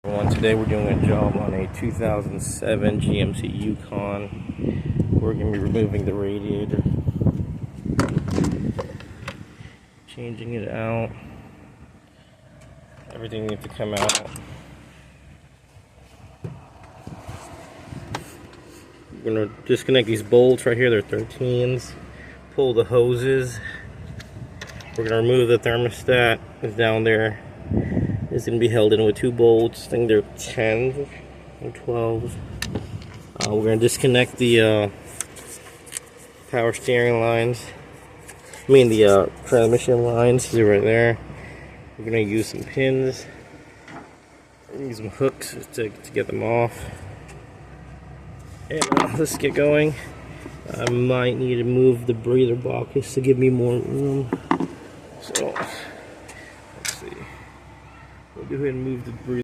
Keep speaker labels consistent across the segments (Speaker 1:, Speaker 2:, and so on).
Speaker 1: Today we're doing a job on a 2007 GMC Yukon. We're going to be removing the radiator, changing it out. Everything needs to come out. We're going to disconnect these bolts right here, they're 13s. Pull the hoses. We're going to remove the thermostat, it's down there. It's going to be held in with 2 bolts. I think they're 10 or 12. We're going to disconnect the power steering lines. I mean the transmission lines. They're right there. We're going to use some pins. Use some hooks to get them off. And let's get going. I might need to move the breather box to give me more room. So let's see. We'll go ahead and move the breather.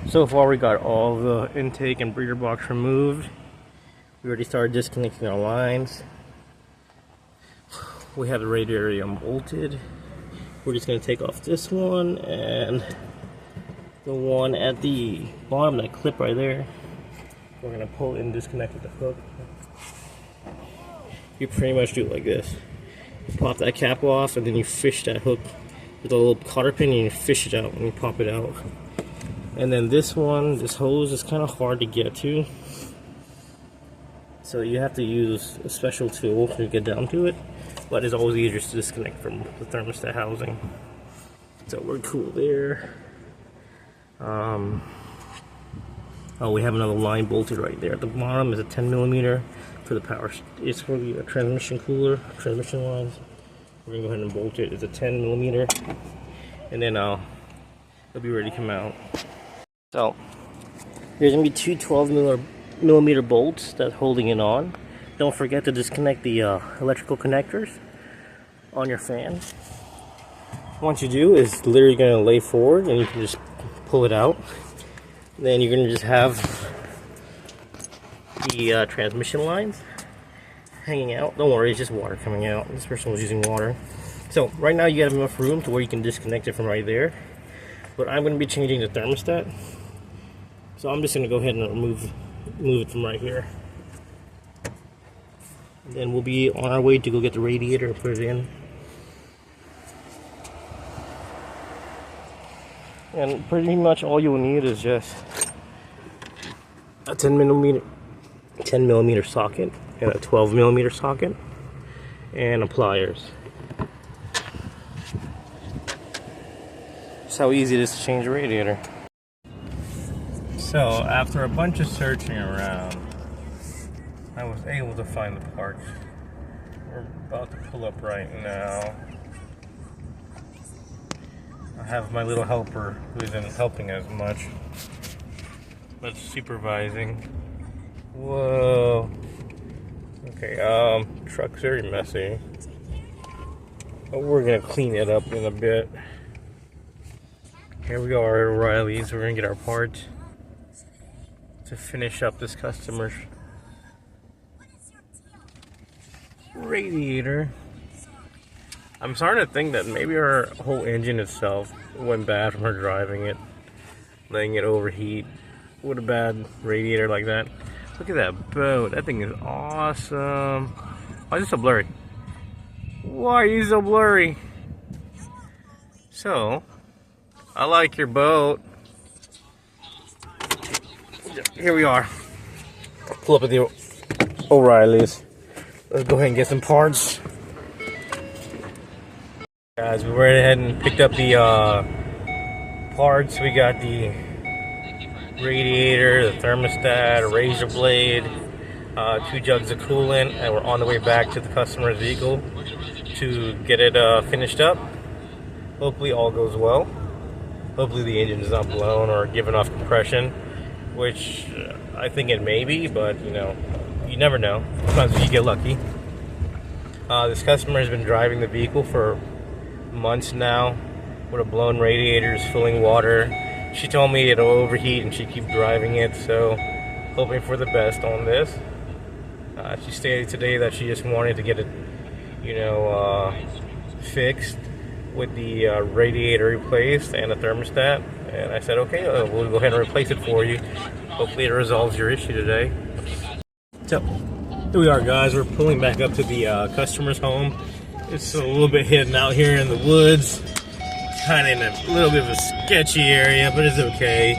Speaker 1: So far we got all the intake and breather box removed. We already started disconnecting our lines. We have the radiator unbolted. We're just going to take off this one and the one at the bottom, that clip right there. We're going to pull it and disconnect with the hook. You pretty much do it like this. You pop that cap off and then you fish that hook with a little cotter pin and you fish it out and you pop it out. And then this one, this hose is kind of hard to get to. So you have to use a special tool to get down to it. But it's always easier to disconnect from the thermostat housing. So we're cool there. Oh, we have another line bolted right there at the bottom. Is a 10mm for the power. It's for the transmission cooler, transmission lines. We're gonna go ahead and bolt it. It's a 10mm, and then it'll be ready to come out. So there's gonna be 2 12mm bolts that's holding it on. Don't forget to disconnect the electrical connectors on your fan. Once you do, it's literally gonna lay forward, and you can just pull it out. Then you're gonna just have the transmission lines hanging out. Don't worry, it's just water coming out. This person was using water. So right now you have enough room to where you can disconnect it from right there. But I'm going to be changing the thermostat. So I'm just going to go ahead and remove it from right here. And then we'll be on our way to go get the radiator and put it in. And pretty much all you'll need is just a 10mm socket and a 12mm socket and pliers. That's how easy it is to change a radiator. So after a bunch of searching around, I was able to find the parts. We're about to pull up right now. I have my little helper who isn't helping as much, but supervising. Whoa. Okay, truck's very messy. But we're gonna clean it up in a bit. Here we are at O'Reilly's. We're gonna get our parts to finish up this customer's radiator. I'm starting to think that maybe our whole engine itself went bad from her driving it, letting it overheat with a bad radiator like that. Look at that boat. That thing is awesome. Why is it so blurry? Why are you so blurry? So, I like your boat. Here we are. Pull up at the O'Reilly's. Let's go ahead and get some parts. Guys, we went ahead and picked up the parts. We got the radiator, the thermostat, a razor blade, 2 jugs of coolant, and we're on the way back to the customer's vehicle to get it finished up. Hopefully all goes well. Hopefully the engine is not blown or giving off compression, which I think it may be, but you know, you never know. Sometimes you get lucky. This customer has been driving the vehicle for months now with a blown radiator, filling water. She told me it'll overheat and she keep driving it, so hoping for the best on this. She stated today that she just wanted to get it, you know, fixed with the radiator replaced and the thermostat, And I said, okay, we'll go ahead and replace it for you. Hopefully it resolves your issue today. So, here we are, guys. We're pulling back up to the customer's home. It's a little bit hidden out here in the woods. Kind of in a little bit of a sketchy area, but it's okay.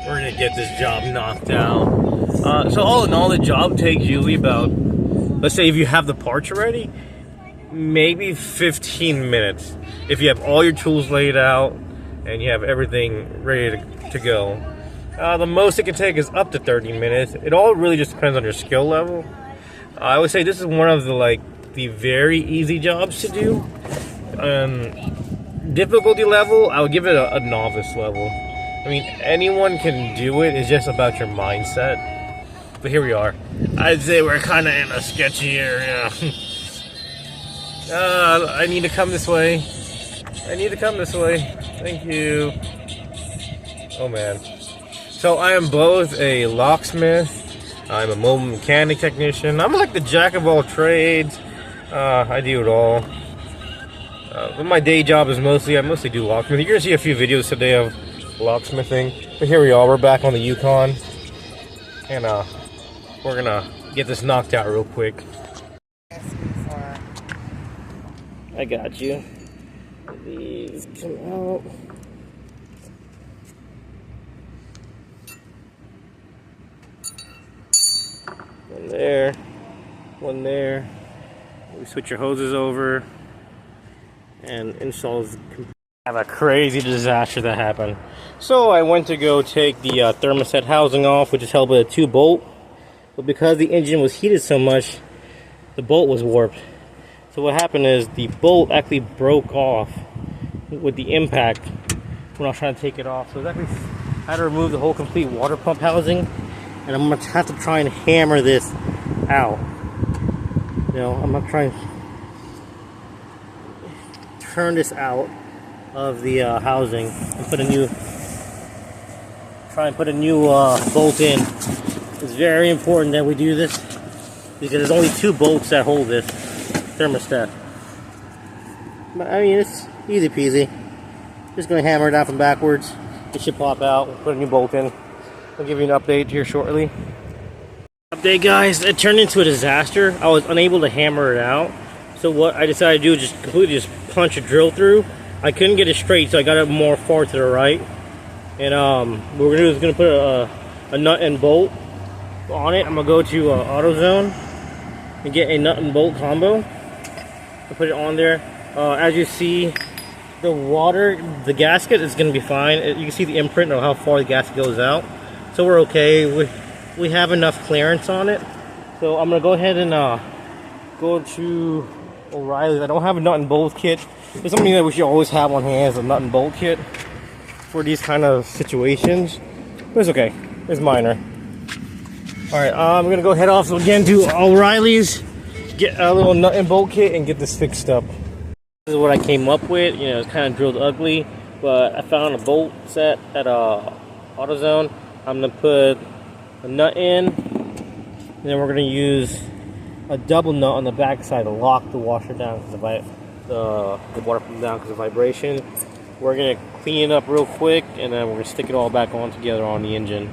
Speaker 1: We're gonna get this job knocked out. So all in all, the job takes usually about, let's say if you have the parts already, maybe 15 minutes. If you have all your tools laid out and you have everything ready to go. The most it can take is up to 30 minutes. It all really just depends on your skill level. I would say this is one of the very easy jobs to do. Difficulty level, I would give it a novice level. I mean, anyone can do it. It's just about your mindset. But here we are. I'd say we're kind of in a sketchy area. I need to come this way. I need to come this way. Thank you. Oh man. So I am both a locksmith. I'm a mobile mechanic technician. I'm like the jack of all trades. I do it all. But my day job is I mostly do locksmithing. You're gonna see a few videos today of locksmithing. But here we are. We're back on the Yukon, and we're gonna get this knocked out real quick. I got you. These come out. One there. One there. We switch your hoses over. And installs. Have a crazy disaster that happened. So I went to go take the thermostat housing off, which is held by a 2-bolt. But because the engine was heated so much, the bolt was warped. So what happened is the bolt actually broke off with the impact when I was trying to take it off. So I had to remove the whole complete water pump housing, and I'm gonna have to try and hammer this out. You know, I'm gonna try and turn this out of the housing and put a new bolt in. It's very important that we do this because there's only 2 bolts that hold this thermostat. But I mean, it's easy peasy. Just gonna hammer it out from backwards. It should pop out. We'll put a new bolt in. I'll give you an update here shortly. Update, guys. It turned into a disaster. I was unable to hammer it out. So what I decided to do is just completely punch a drill through. I couldn't get it straight, so I got it more far to the right. And what we're gonna do is gonna put a nut and bolt on it. I'm gonna go to AutoZone and get a nut and bolt combo. I'll put it on there. As you see, the gasket is gonna be fine. You can see the imprint of how far the gasket goes out. So we're okay. We have enough clearance on it. So I'm gonna go ahead and go to O'Reilly's. I don't have a nut and bolt kit. It's something that we should always have on hand, is a nut and bolt kit for these kind of situations. But it's okay. It's minor. Alright, I'm gonna go head off again to O'Reilly's, get a little nut and bolt kit and get this fixed up. This is what I came up with. You know, it's kind of drilled ugly, but I found a bolt set at AutoZone. I'm gonna put a nut in, and then we're gonna use a double nut on the back side to lock the washer down because the water pump down because of vibration. We're gonna clean it up real quick, and then we're gonna stick it all back on together on the engine.